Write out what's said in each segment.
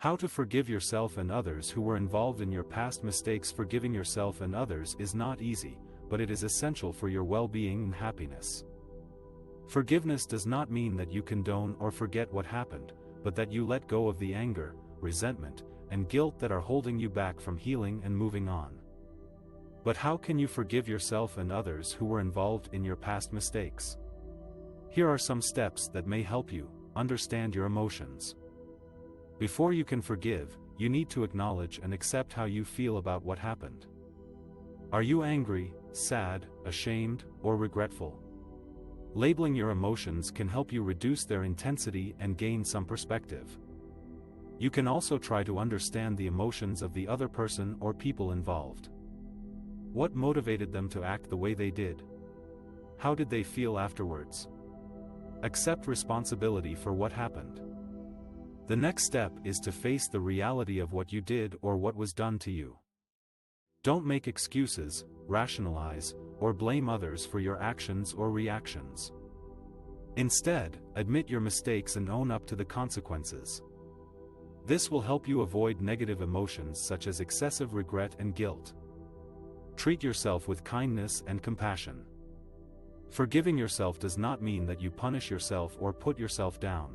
How to forgive yourself and others who were involved in your past mistakes. Forgiving yourself and others is not easy, but it is essential for your well-being and happiness. Forgiveness does not mean that you condone or forget what happened, but that you let go of the anger, resentment, and guilt that are holding you back from healing and moving on. But how can you forgive yourself and others who were involved in your past mistakes? Here are some steps that may help you understand your emotions. Before you can forgive, you need to acknowledge and accept how you feel about what happened. Are you angry, sad, ashamed, or regretful? Labeling your emotions can help you reduce their intensity and gain some perspective. You can also try to understand the emotions of the other person or people involved. What motivated them to act the way they did? How did they feel afterwards? Accept responsibility for what happened. The next step is to face the reality of what you did or what was done to you. Don't make excuses, rationalize, or blame others for your actions or reactions. Instead, admit your mistakes and own up to the consequences. This will help you avoid negative emotions such as excessive regret and guilt. Treat yourself with kindness and compassion. Forgiving yourself does not mean that you punish yourself or put yourself down.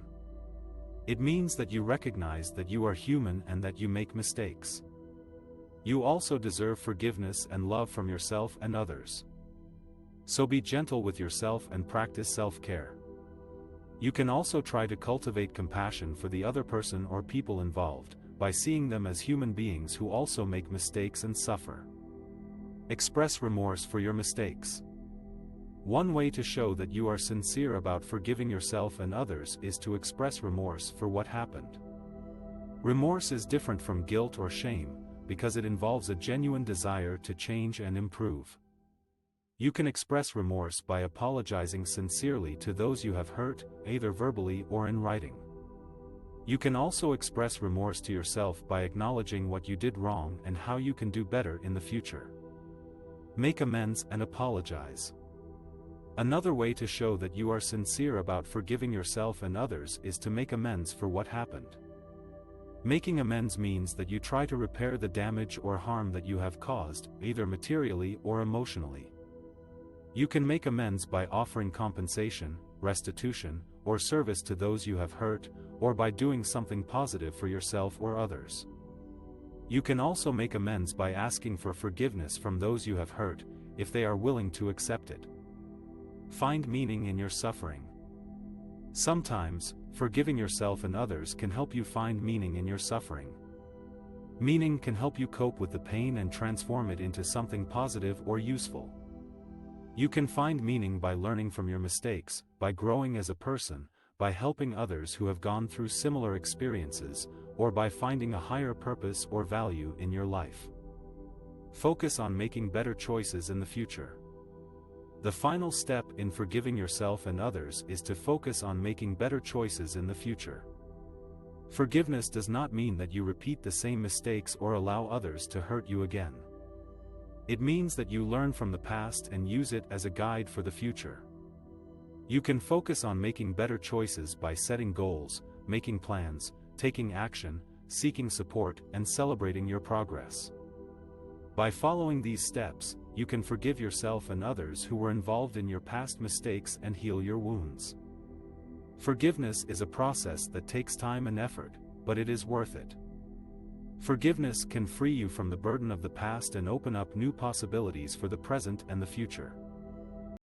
It means that you recognize that you are human and that you make mistakes. You also deserve forgiveness and love from yourself and others. So be gentle with yourself and practice self-care. You can also try to cultivate compassion for the other person or people involved, by seeing them as human beings who also make mistakes and suffer. Express remorse for your mistakes. One way to show that you are sincere about forgiving yourself and others is to express remorse for what happened. Remorse is different from guilt or shame, because it involves a genuine desire to change and improve. You can express remorse by apologizing sincerely to those you have hurt, either verbally or in writing. You can also express remorse to yourself by acknowledging what you did wrong and how you can do better in the future. Make amends and apologize. Another way to show that you are sincere about forgiving yourself and others is to make amends for what happened. Making amends means that you try to repair the damage or harm that you have caused, either materially or emotionally. You can make amends by offering compensation, restitution, or service to those you have hurt, or by doing something positive for yourself or others. You can also make amends by asking for forgiveness from those you have hurt, if they are willing to accept it. Find meaning in your suffering. Sometimes, forgiving yourself and others can help you find meaning in your suffering. Meaning can help you cope with the pain and transform it into something positive or useful. You can find meaning by learning from your mistakes, by growing as a person, by helping others who have gone through similar experiences, or by finding a higher purpose or value in your life. Focus on making better choices in the future. The final step in forgiving yourself and others is to focus on making better choices in the future. Forgiveness does not mean that you repeat the same mistakes or allow others to hurt you again. It means that you learn from the past and use it as a guide for the future. You can focus on making better choices by setting goals, making plans, taking action, seeking support, and celebrating your progress. By following these steps, you can forgive yourself and others who were involved in your past mistakes and heal your wounds. Forgiveness is a process that takes time and effort, but it is worth it. Forgiveness can free you from the burden of the past and open up new possibilities for the present and the future.